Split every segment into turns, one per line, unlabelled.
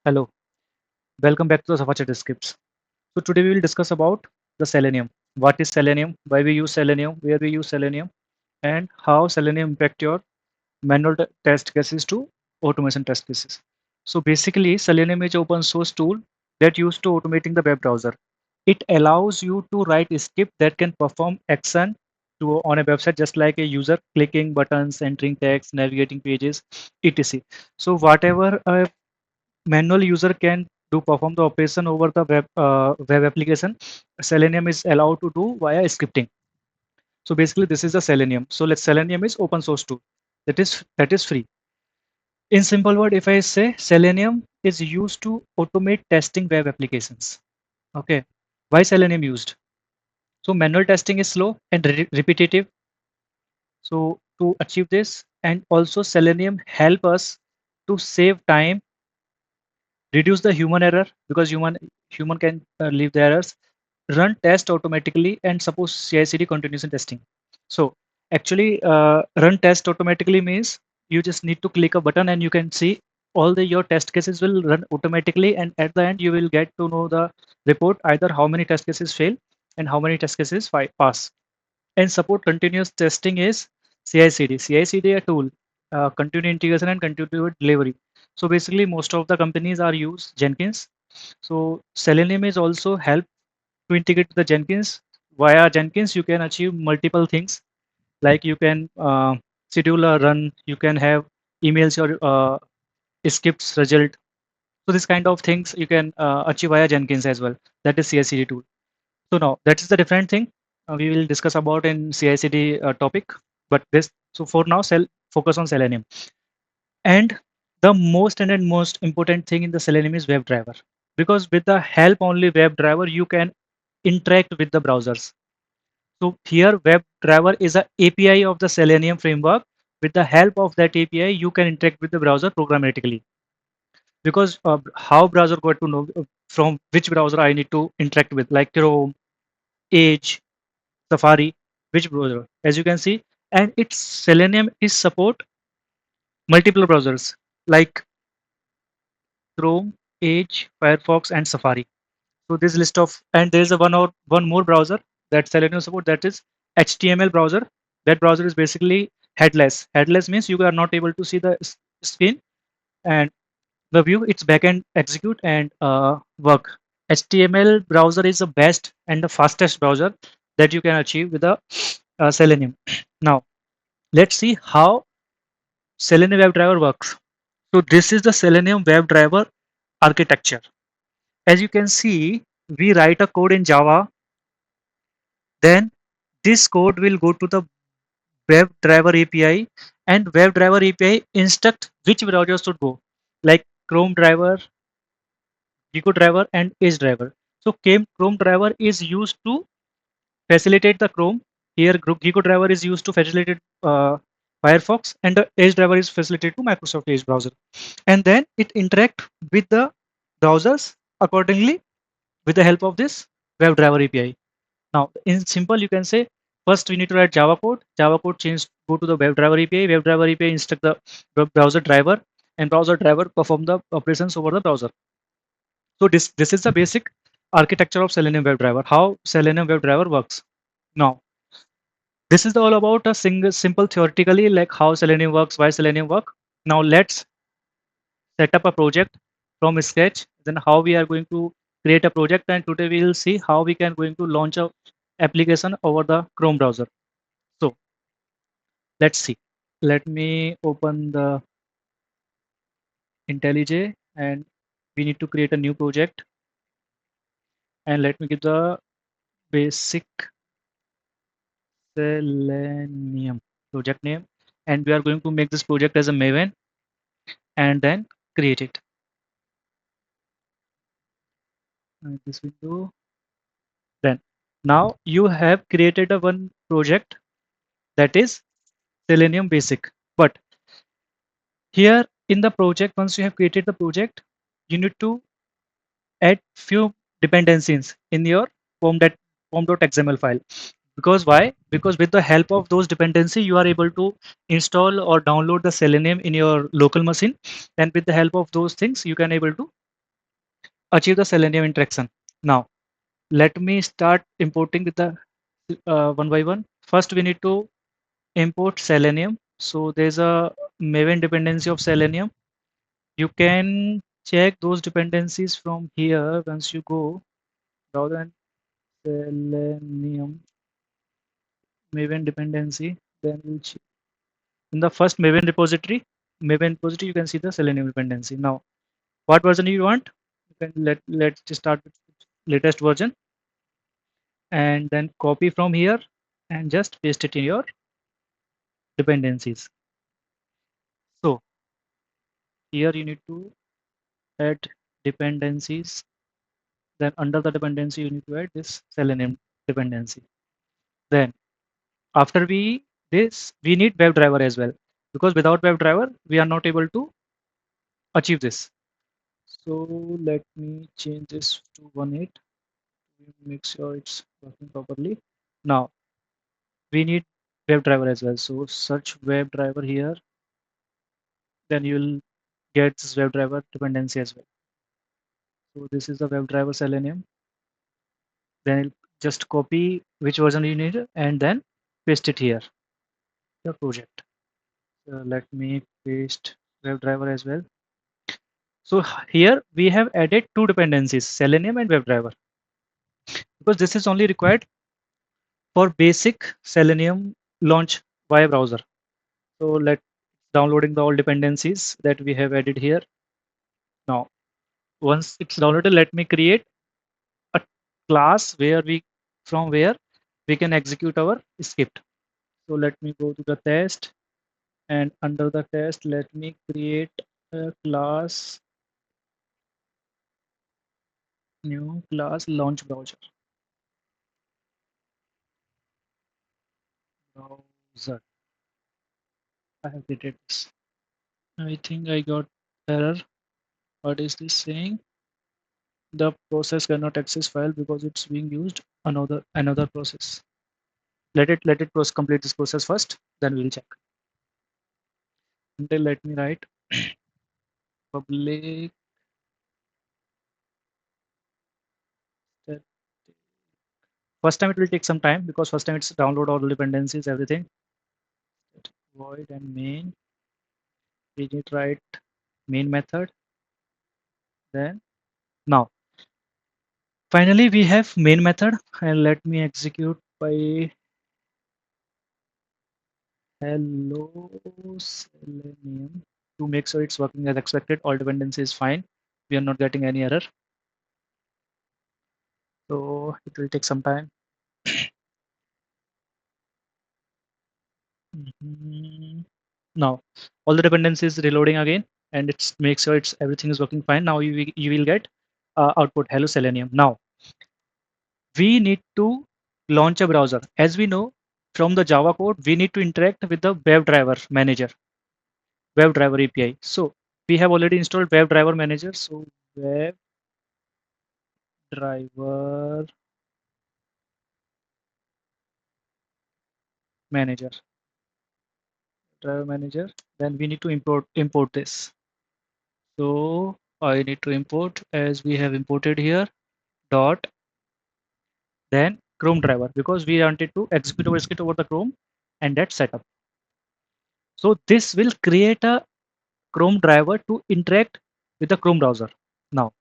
Hello, welcome back to the Safa Chat Scripts. So today we will discuss about the Selenium. What is Selenium? Why we use Selenium? Where we use Selenium? And how Selenium impact your manual test cases to automation test cases. So basically, Selenium is open source tool that used to automating the web browser. It allows you to write a script that can perform action to on a website just like a user clicking buttons, entering text, navigating pages, etc. So whatever a manual user can do perform the operation over the web application, Selenium is allowed to do via scripting. So basically this is the Selenium. So let's Selenium is open source tool that is free. In simple word, if I say Selenium is used to automate testing web applications. Okay, why Selenium used? So manual testing is slow and repetitive. So to achieve this, and also Selenium help us to save time, reduce the human error because human can leave the errors, run test automatically, and suppose CI/CD continuous testing. So actually, run test automatically means you just need to click a button and you can see all the your test cases will run automatically, and at the end you will get to know the report either how many test cases fail and how many test cases pass. And support continuous testing is CI/CD. CI/CD a tool, continuous integration and continuous delivery. So basically, most of the companies are use Jenkins. So Selenium is also help to integrate the Jenkins. Via Jenkins, you can achieve multiple things like you can schedule a run, you can have emails or scripts result. So this kind of things you can achieve via Jenkins as well. That is CI/CD tool. So now that is the different thing we will discuss about in CI/CD topic. But this so for now, focus on Selenium. And the most important thing in the Selenium is WebDriver, because with the help only WebDriver you can interact with the browsers. So here WebDriver is a API of the Selenium framework. With the help of that API, you can interact with the browser programmatically. Because how browser got to know from which browser I need to interact with, like Chrome, Edge, Safari, which browser, as you can see. And its Selenium is support multiple browsers like Chrome, Edge, Firefox, and Safari. So this list of, and there is a one more browser that Selenium support, that is HTML browser. That browser is basically headless. Headless means you are not able to see the screen and the view its backend execute and work. HTML browser is the best and the fastest browser that you can achieve with the Selenium. Now let's see how Selenium WebDriver works. So this is the Selenium WebDriver architecture. As you can see, we write a code in Java, then this code will go to the WebDriver API, and WebDriver API instruct which browser should go, like Chrome driver, Gecko driver, and Edge driver. So Chrome driver is used to facilitate the Chrome. Here Gecko driver is used to facilitate Firefox, and the Edge driver is facilitated to Microsoft Edge browser. And then it interact with the browsers accordingly with the help of this WebDriver API. Now, in simple, you can say first we need to write Java code. Java code change go to the WebDriver API. WebDriver API instruct the browser driver, and browser driver perform the operations over the browser. So this is the basic architecture of Selenium WebDriver. How Selenium WebDriver works. Now, this is all about a single simple theoretically like how Selenium works, why Selenium work. Now let's set up a project from scratch, then how we are going to create a project, and today we will see how we can going to launch a application over the Chrome browser. So let's see. Let me open the IntelliJ, and we need to create a new project, and let me give the basic Selenium project name, and we are going to make this project as a Maven and then create it. This window. Then now you have created a one project that is Selenium basic. But here in the project, once you have created the project, you need to add few dependencies in your form.xml file. Because why? Because with the help of those dependency, you are able to install or download the Selenium in your local machine. And with the help of those things, you can able to achieve the Selenium interaction. Now, let me start importing with the one by one. First, we need to import Selenium. So there's a Maven dependency of Selenium. You can check those dependencies from here once you go rather than Selenium Maven dependency. Then we'll in the first Maven repository, you can see the Selenium dependency. Now, what version you want? You can let's just start with latest version and then copy from here and just paste it in your dependencies. So here you need to add dependencies. Then under the dependency, you need to add this Selenium dependency. Then after we need WebDriver as well because without WebDriver, we are not able to achieve this. So let me change this to 1.8. Make sure it's working properly. Now we need WebDriver as well. So search WebDriver here. Then you'll get this WebDriver dependency as well. So this is the WebDriver Selenium. Then it'll just copy which version you need and then paste it here, your project. So let me paste WebDriver as well. So here we have added two dependencies, Selenium and WebDriver, because this is only required for basic Selenium launch via browser. So let downloading the all dependencies that we have added here. Now, once it's downloaded, let me create a class where we can execute our script. So let me go to the test and under the test, let me create a class, new class launch browser. I have created this. I think I got error. What is this saying? The process cannot access file because it's being used another process. Let it complete this process first, then we'll check. Until let me write public that first time it will take some time because first time it's download all the dependencies, everything. Void and main. We need to write main method. Then now finally we have main method and let me execute by hello Selenium to make sure it's working as expected. All dependency is fine. We are not getting any error. So it will take some time. Now all the dependencies reloading again and it's make sure it's everything is working fine. Now you will get output hello Selenium. Now we need to launch a browser. As we know from the Java code, we need to interact with the WebDriver manager, WebDriver API. So we have already installed WebDriver manager. So WebDriver manager, driver manager. Then we need to import this. So I need to import as we have imported here dot then Chrome driver because we wanted to execute our script over the Chrome and that setup. So this will create a Chrome driver to interact with the Chrome browser. Now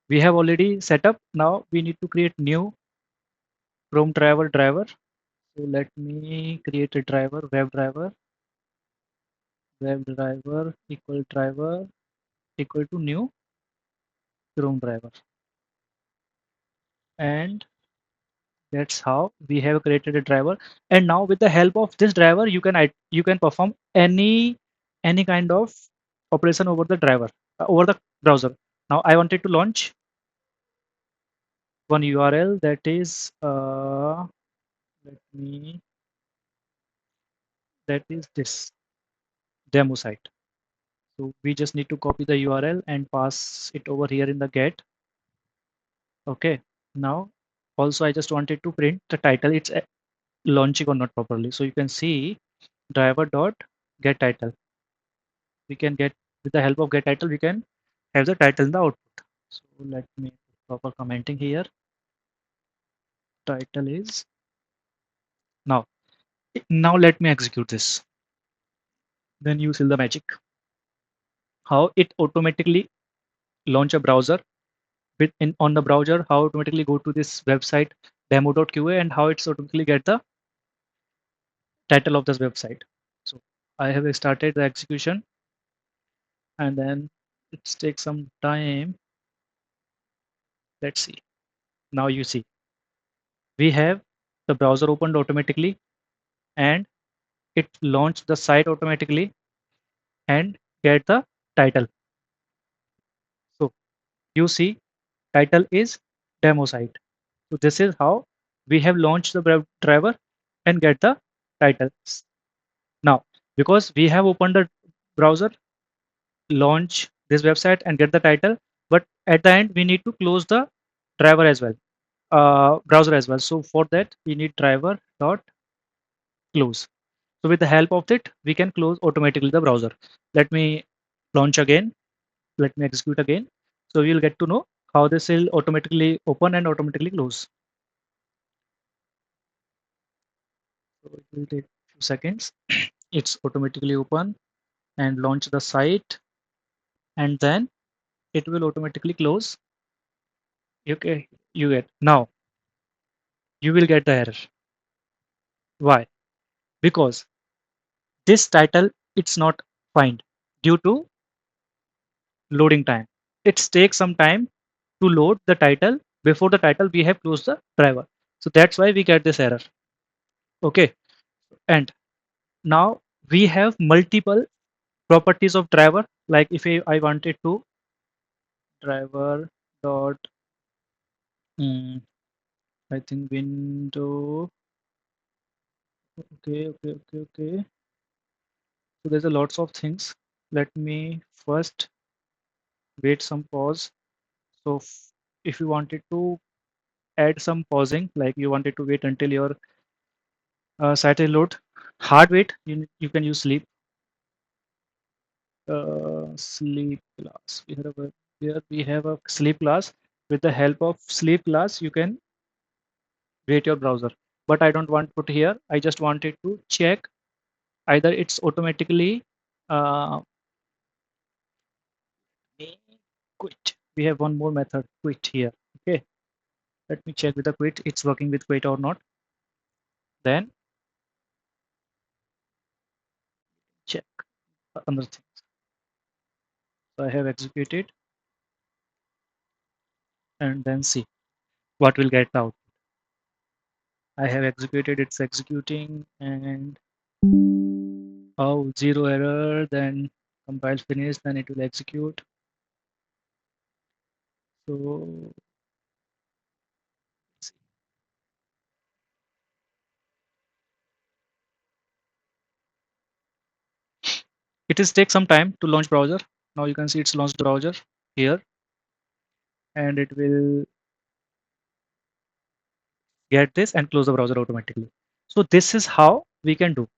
we have already set up. Now we need to create new Chrome driver. So let me create a web driver equal to new Chrome driver. And that's how we have created a driver. And now with the help of this driver, you can perform any kind of operation over the driver over the browser. Now I wanted to launch one URL that is let me that is this demo site. So we just need to copy the URL and pass it over here in the get. Okay. Now also I just wanted to print the title. It's launching or not properly. So you can see driver dot get title. We can get with the help of get title we can have the title in the output. So let me proper commenting here. Title is now. Now let me execute this. Then you see the magic. How it automatically launch a browser with in on the browser. How automatically go to this website demo.qa and how it's automatically get the title of this website. So I have started the execution and then it takes some time. Let's see. Now you see we have the browser opened automatically and it launched the site automatically and get the title. So you see title is demo site. So this is how we have launched the driver and get the title. Now, because we have opened the browser, launch this website and get the title, but at the end we need to close the driver as well, browser as well. So for that we need driver dot close. So with the help of it, we can close automatically the browser. Let me launch again. Let me execute again. So you'll get to know how this will automatically open and automatically close. So it will take a few seconds. It's automatically open and launch the site, and then it will automatically close. Okay, you get now you will get the error. Why? Because this title it's not find due to loading time. It takes some time to load the title. Before the title we have closed the driver. So that's why we get this error. Okay, and now we have multiple properties of driver. Like if I wanted to driver dot I think window. Okay. So there's a lots of things. Let me first wait some pause. So if you wanted to add some pausing, like you wanted to wait until your site is load, hard wait, you can use sleep. Sleep class. Here we have a sleep class. With the help of sleep class, you can wait your browser. But I don't want to put here. I just wanted to check either it's automatically uh, quit. We have one more method, quit here. Okay, let me check with the quit. It's working with quit or not. Then check another thing. So I have executed and then see what will get out. I have executed, it's executing and oh, zero error, then compile finish, then it will execute. So it is take some time to launch browser. Now you can see it's launched browser here and it will get this and close the browser automatically. So this is how we can do.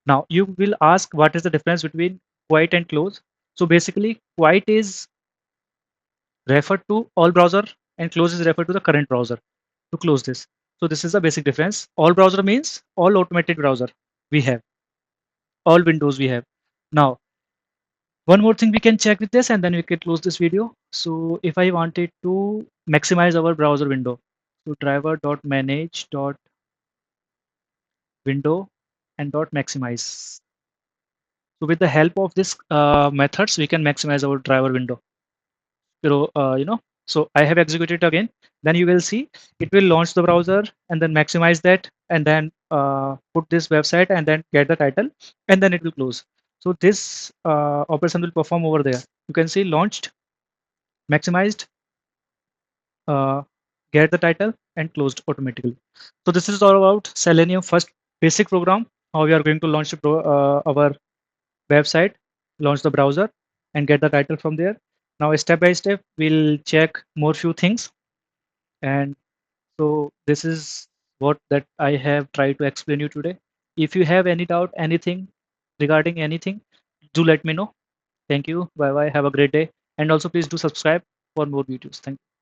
Now you will ask what is the difference between quiet and close. So basically quiet is referred to all browser and close is referred to the current browser to close this. So this is the basic difference. All browser means all automated browser we have, all windows we have. Now, one more thing we can check with this and then we can close this video. So if I wanted to maximize our browser window, so driver.manage.window and .maximize. So with the help of this methods, we can maximize our driver window. So I have executed again. Then you will see it will launch the browser and then maximize that and then put this website and then get the title and then it will close. So this operation will perform over there. You can see launched, maximized, uh, get the title and closed automatically. So this is all about Selenium first basic program, how we are going to launch our website, launch the browser and get the title from there. Now step by step, we'll check more few things. And so this is what that I have tried to explain you today. If you have any doubt, anything regarding anything, do let me know. Thank you. Bye bye. Have a great day. And also please do subscribe. for more videos. Thank you.